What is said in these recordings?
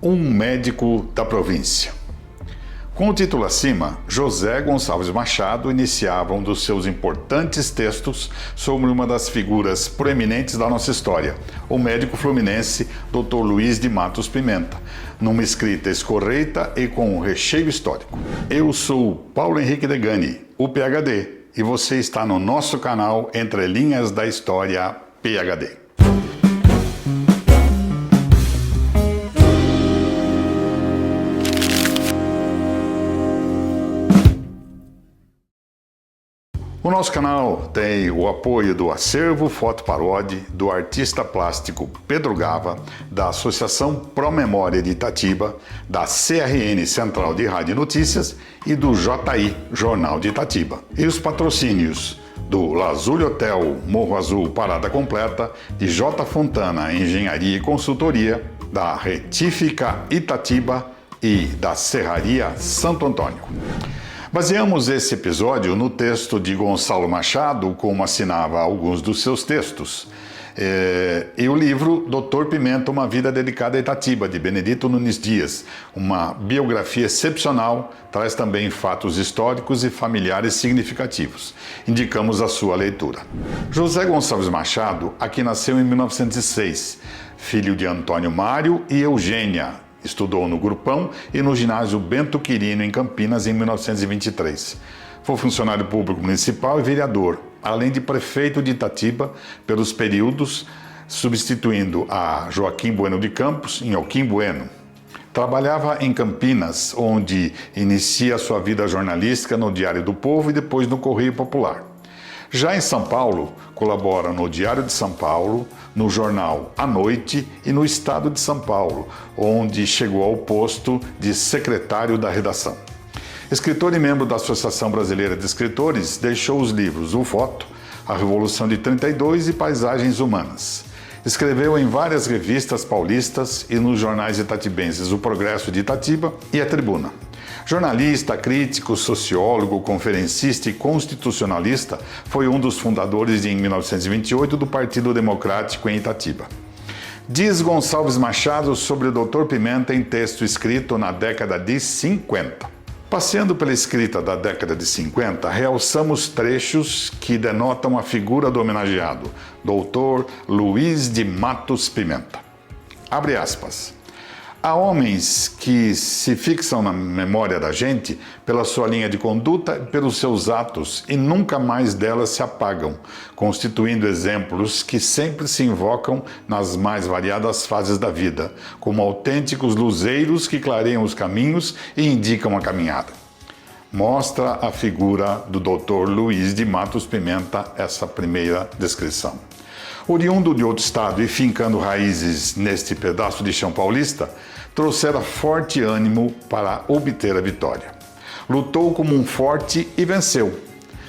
Um médico da província. Com o título acima, José Gonçalves Machado iniciava um dos seus importantes textos sobre uma das figuras proeminentes da nossa história, o médico fluminense Dr. Luiz de Matos Pimenta, numa escrita escorreita e com um recheio histórico. Eu sou Paulo Henrique Degani, o PhD, e você está no nosso canal Entre Linhas da História PhD. O nosso canal tem o apoio do Acervo Foto Paródia, do artista plástico Pedro Gava, da Associação Pro Memória de Itatiba, da CRN Central de Rádio e Notícias e do JI Jornal de Itatiba. E os patrocínios do Lazuli Hotel Morro Azul Parada Completa, de J. Fontana Engenharia e Consultoria, da Retífica Itatiba e da Serraria Santo Antônio. Baseamos esse episódio no texto de Gonçalo Machado, como assinava alguns dos seus textos, e o livro Dr. Pimenta, Uma Vida Dedicada a Itatiba, de Benedito Nunes Dias, uma biografia excepcional, traz também fatos históricos e familiares significativos. Indicamos a sua leitura. José Gonçalves Machado aqui nasceu em 1906, filho de Antônio Mário e Eugênia. Estudou no Grupão e no ginásio Bento Quirino, em Campinas, em 1923. Foi funcionário público municipal e vereador, além de prefeito de Itatiba pelos períodos substituindo a Joaquim Bueno de Campos em Joaquim Bueno. Trabalhava em Campinas, onde inicia sua vida jornalística no Diário do Povo e depois no Correio Popular. Já em São Paulo, colabora no Diário de São Paulo, no jornal A Noite e no Estado de São Paulo, onde chegou ao posto de secretário da redação. Escritor e membro da Associação Brasileira de Escritores, deixou os livros O Voto, A Revolução de 32 e Paisagens Humanas. Escreveu em várias revistas paulistas e nos jornais itatibenses O Progresso de Itatiba e A Tribuna. Jornalista, crítico, sociólogo, conferencista e constitucionalista, foi um dos fundadores em 1928 do Partido Democrático em Itatiba. Diz Gonçalves Machado sobre o Dr. Pimenta em texto escrito na década de 50. Passeando pela escrita da década de 50, realçamos trechos que denotam a figura do homenageado, Dr. Luiz de Matos Pimenta. Abre aspas. Há homens que se fixam na memória da gente pela sua linha de conduta e pelos seus atos e nunca mais delas se apagam, constituindo exemplos que sempre se invocam nas mais variadas fases da vida, como autênticos luzeiros que clareiam os caminhos e indicam a caminhada. Mostra a figura do Dr. Luiz de Matos Pimenta essa primeira descrição. Oriundo de outro estado e fincando raízes neste pedaço de chão paulista, trouxera forte ânimo para obter a vitória. Lutou como um forte e venceu.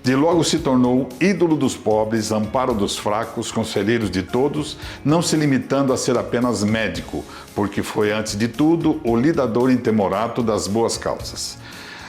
De logo se tornou ídolo dos pobres, amparo dos fracos, conselheiro de todos, não se limitando a ser apenas médico, porque foi, antes de tudo, o lidador intemorato das boas causas.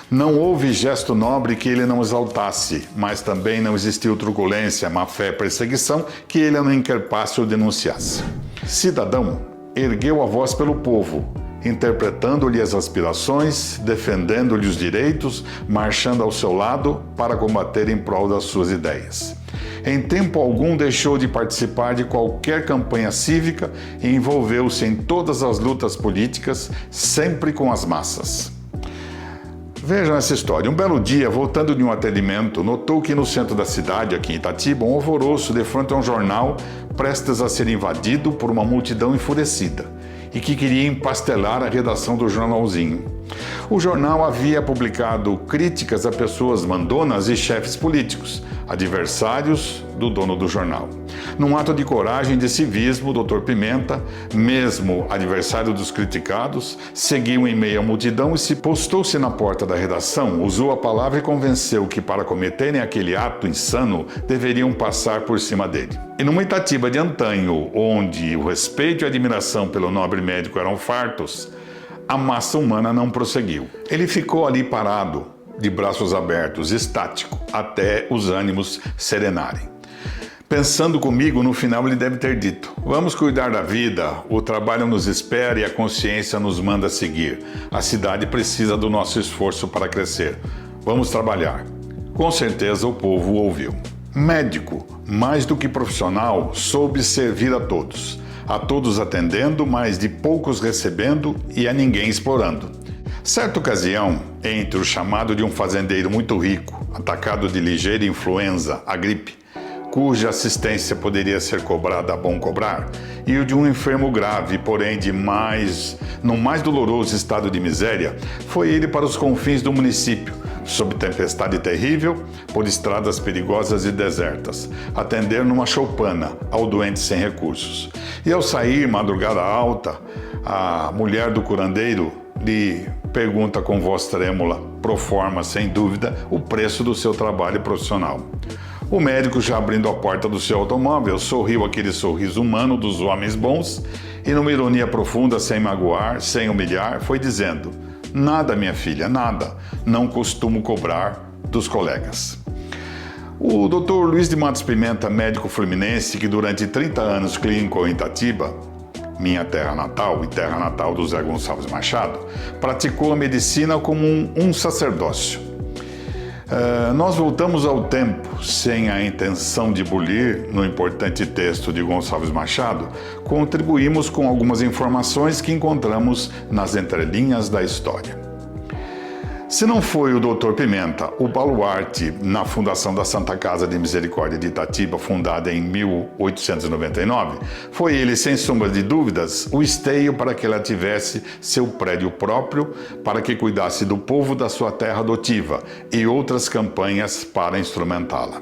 Não houve gesto nobre que ele não exaltasse, mas também não existiu truculência, má-fé, perseguição que ele não encarpasse ou denunciasse. Cidadão, ergueu a voz pelo povo, interpretando-lhe as aspirações, defendendo-lhe os direitos, marchando ao seu lado para combater em prol das suas ideias. Em tempo algum deixou de participar de qualquer campanha cívica e envolveu-se em todas as lutas políticas, sempre com as massas. Vejam essa história. Um belo dia, voltando de um atendimento, notou que no centro da cidade, aqui em Itatiba, um alvoroço defronte a um jornal prestes a ser invadido por uma multidão enfurecida e que queria empastelar a redação do jornalzinho. O jornal havia publicado críticas a pessoas mandonas e chefes políticos, adversários do dono do jornal. Num ato de coragem e de civismo, o Dr. Pimenta, mesmo adversário dos criticados, seguiu em meio à multidão e se postou-se na porta da redação, usou a palavra e convenceu que para cometerem aquele ato insano, deveriam passar por cima dele. E numa Itatiba de antanho, onde o respeito e a admiração pelo nobre médico eram fartos, a massa humana não prosseguiu. Ele ficou ali parado, de braços abertos, estático, até os ânimos serenarem. Pensando comigo, no final ele deve ter dito: vamos cuidar da vida, o trabalho nos espera e a consciência nos manda seguir. A cidade precisa do nosso esforço para crescer. Vamos trabalhar. Com certeza o povo ouviu. Médico, mais do que profissional, soube servir a todos atendendo, mas de poucos recebendo e a ninguém explorando. Certa ocasião, entre o chamado de um fazendeiro muito rico, atacado de ligeira influenza, a gripe, cuja assistência poderia ser cobrada a bom cobrar, e o de um enfermo grave, porém no mais doloroso estado de miséria, foi ele para os confins do município, sob tempestade terrível, por estradas perigosas e desertas, atender numa choupana ao doente sem recursos. E ao sair, madrugada alta, a mulher do curandeiro lhe pergunta com voz trêmula, pro forma, sem dúvida, o preço do seu trabalho profissional. O médico, já abrindo a porta do seu automóvel, sorriu aquele sorriso humano dos homens bons e, numa ironia profunda, sem magoar, sem humilhar, foi dizendo: nada, minha filha, nada, não costumo cobrar dos colegas. O Dr. Luiz de Matos Pimenta, médico fluminense que durante 30 anos clinicou em Itatiba, minha terra natal e terra natal do Zé Gonçalves Machado, praticou a medicina como um sacerdócio. Nós voltamos ao tempo, sem a intenção de bulir, no importante texto de Gonçalves Machado, contribuímos com algumas informações que encontramos nas entrelinhas da história. Se não foi o Dr. Pimenta o baluarte na fundação da Santa Casa de Misericórdia de Itatiba, fundada em 1899, foi ele, sem sombra de dúvidas, o esteio para que ela tivesse seu prédio próprio, para que cuidasse do povo da sua terra adotiva e outras campanhas para instrumentá-la.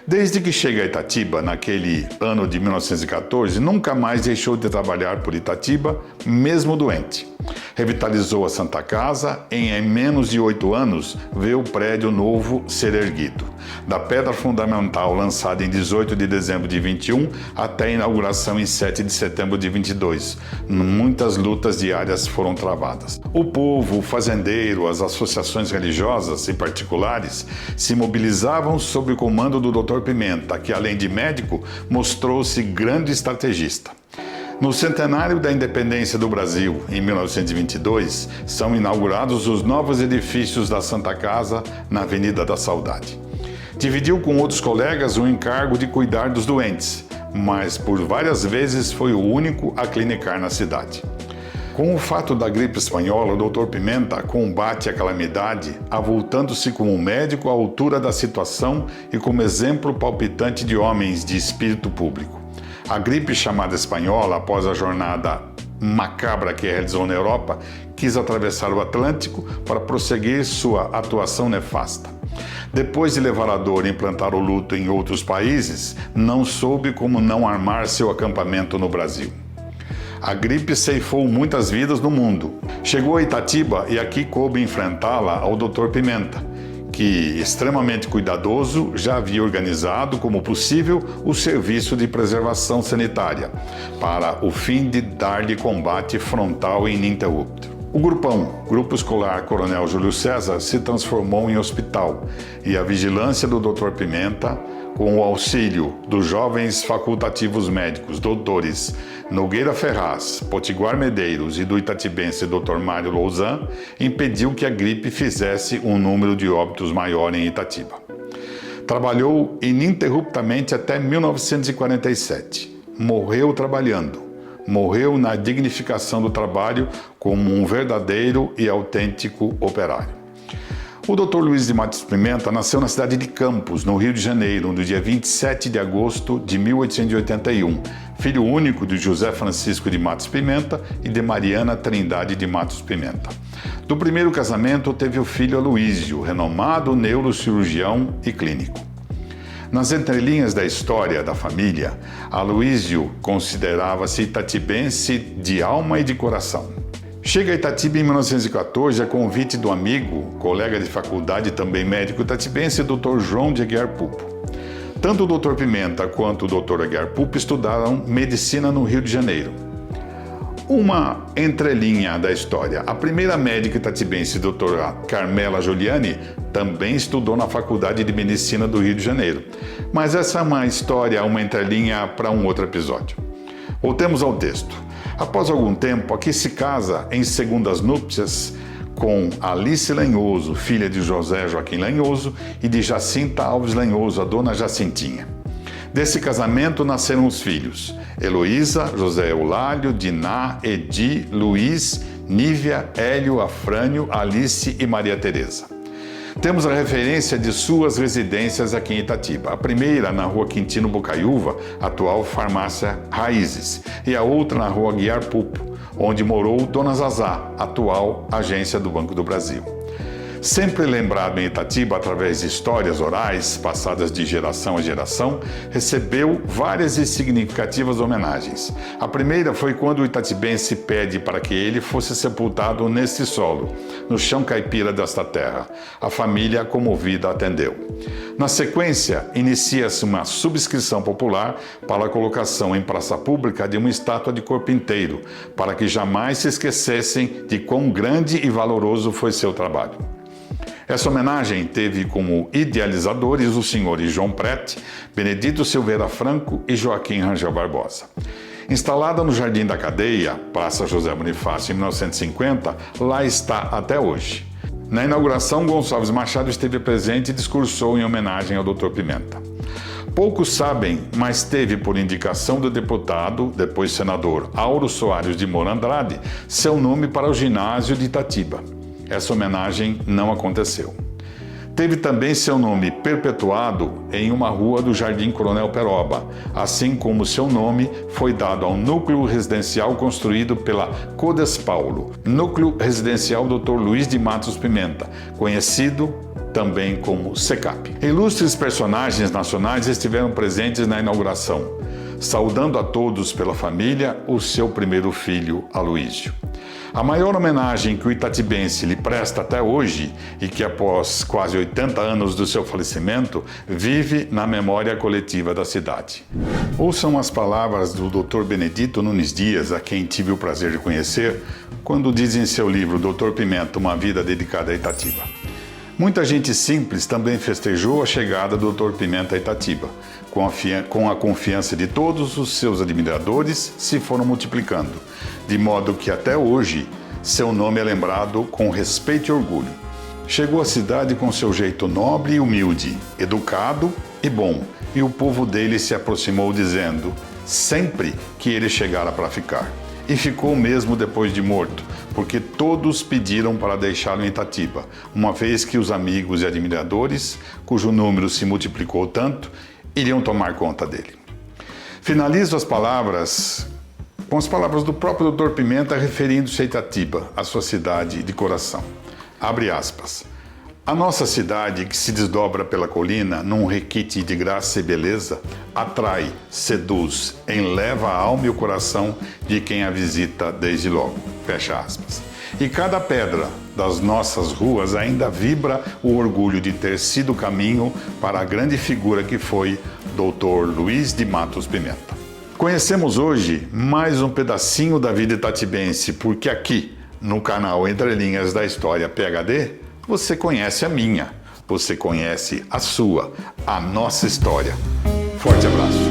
Desde que chega a Itatiba, naquele ano de 1914, nunca mais deixou de trabalhar por Itatiba, mesmo doente. Revitalizou a Santa Casa e, em menos de 8 anos, vê o prédio novo ser erguido. Da pedra fundamental lançada em 18 de dezembro de 21 até a inauguração em 7 de setembro de 22. Muitas lutas diárias foram travadas. O povo, o fazendeiro, as associações religiosas e particulares se mobilizavam sob o comando do Dr. Pimenta, que, além de médico, mostrou-se grande estrategista. No centenário da independência do Brasil, em 1922, são inaugurados os novos edifícios da Santa Casa na Avenida da Saudade. Dividiu com outros colegas o encargo de cuidar dos doentes, mas por várias vezes foi o único a clinicar na cidade. Com o fato da gripe espanhola, o Dr. Pimenta combate a calamidade, avultando-se como médico à altura da situação e como exemplo palpitante de homens de espírito público. A gripe chamada espanhola, após a jornada macabra que realizou na Europa, quis atravessar o Atlântico para prosseguir sua atuação nefasta. Depois de levar a dor e implantar o luto em outros países, não soube como não armar seu acampamento no Brasil. A gripe ceifou muitas vidas no mundo. Chegou a Itatiba e aqui coube enfrentá-la ao Dr. Pimenta, que, extremamente cuidadoso, já havia organizado como possível o serviço de preservação sanitária, para o fim de dar-lhe combate frontal e ininterrupto. O Grupo Escolar Coronel Júlio César, se transformou em hospital e a vigilância do Dr. Pimenta, com o auxílio dos jovens facultativos médicos, doutores Nogueira Ferraz, Potiguar Medeiros e do itatibense Dr. Mário Louzan, impediu que a gripe fizesse um número de óbitos maior em Itatiba. Trabalhou ininterruptamente até 1947. Morreu trabalhando. Morreu na dignificação do trabalho como um verdadeiro e autêntico operário. O Dr. Luiz de Matos Pimenta nasceu na cidade de Campos, no Rio de Janeiro, no dia 27 de agosto de 1881, filho único de José Francisco de Matos Pimenta e de Mariana Trindade de Matos Pimenta. Do primeiro casamento teve o filho Aloísio, renomado neurocirurgião e clínico. Nas entrelinhas da história da família, Aloísio considerava-se itatibense de alma e de coração. Chega a Itatiba em 1914 a convite do amigo, colega de faculdade e também médico itatibense, Dr. João de Aguiar Pupo. Tanto o Dr. Pimenta quanto o Dr. Aguiar Pupo estudaram medicina no Rio de Janeiro. Uma entrelinha da história. A primeira médica itatibense, doutora Carmela Giuliani, também estudou na Faculdade de Medicina do Rio de Janeiro. Mas essa é uma história, uma entrelinha para um outro episódio. Voltemos ao texto. Após algum tempo, aqui se casa em segundas núpcias com Alice Lanhoso, filha de José Joaquim Lanhoso, e de Jacinta Alves Lanhoso, a dona Jacintinha. Desse casamento nasceram os filhos: Heloísa, José Eulálio, Diná, Edi, Luiz, Nívia, Hélio, Afrânio, Alice e Maria Teresa. Temos a referência de suas residências aqui em Itatiba. A primeira na rua Quintino Bocaiúva, atual Farmácia Raízes, e a outra na rua Guiar Pupo, onde morou Dona Zazá, atual Agência do Banco do Brasil. Sempre lembrado em Itatiba através de histórias orais passadas de geração a geração, recebeu várias e significativas homenagens. A primeira foi quando o itatibense pede para que ele fosse sepultado nesse solo, no chão caipira desta terra. A família, comovida, atendeu. Na sequência, inicia-se uma subscrição popular para a colocação em praça pública de uma estátua de corpo inteiro, para que jamais se esquecessem de quão grande e valoroso foi seu trabalho. Essa homenagem teve como idealizadores os senhores João Prete, Benedito Silveira Franco e Joaquim Rangel Barbosa. Instalada no Jardim da Cadeia, Praça José Bonifácio, em 1950, lá está até hoje. Na inauguração, Gonçalves Machado esteve presente e discursou em homenagem ao Dr. Pimenta. Poucos sabem, mas teve por indicação do deputado, depois senador Auro Soares de Moura Andrade, seu nome para o ginásio de Itatiba. Essa homenagem não aconteceu. Teve também seu nome perpetuado em uma rua do Jardim Coronel Peroba, assim como seu nome foi dado ao núcleo residencial construído pela Codespaulo, núcleo residencial Dr. Luiz de Matos Pimenta, conhecido também como SECAP. Ilustres personagens nacionais estiveram presentes na inauguração, saudando a todos pela família o seu primeiro filho, Aloísio. A maior homenagem que o itatibense lhe presta até hoje, e que após quase 80 anos do seu falecimento, vive na memória coletiva da cidade. Ouçam as palavras do Dr. Benedito Nunes Dias, a quem tive o prazer de conhecer, quando diz em seu livro Dr. Pimenta, uma vida dedicada a Itatiba. Muita gente simples também festejou a chegada do Dr. Pimenta a Itatiba. Com a confiança de todos os seus admiradores, se foram multiplicando, de modo que até hoje seu nome é lembrado com respeito e orgulho. Chegou à cidade com seu jeito nobre e humilde, educado e bom, e o povo dele se aproximou dizendo sempre que ele chegara para ficar. E ficou mesmo depois de morto, porque todos pediram para deixá-lo em Itatiba, uma vez que os amigos e admiradores, cujo número se multiplicou tanto, iriam tomar conta dele. Finalizo as palavras com as palavras do próprio Dr. Pimenta referindo-se a Itatiba, a sua cidade de coração. Abre aspas. A nossa cidade, que se desdobra pela colina num requinte de graça e beleza, atrai, seduz, enleva a alma e o coração de quem a visita desde logo. Fecha aspas. E cada pedra das nossas ruas ainda vibra o orgulho de ter sido caminho para a grande figura que foi Dr. Luiz de Matos Pimenta. Conhecemos hoje mais um pedacinho da vida itatibense, porque aqui, no canal Entre Linhas da História PhD, você conhece a minha, você conhece a sua, a nossa história. Forte abraço.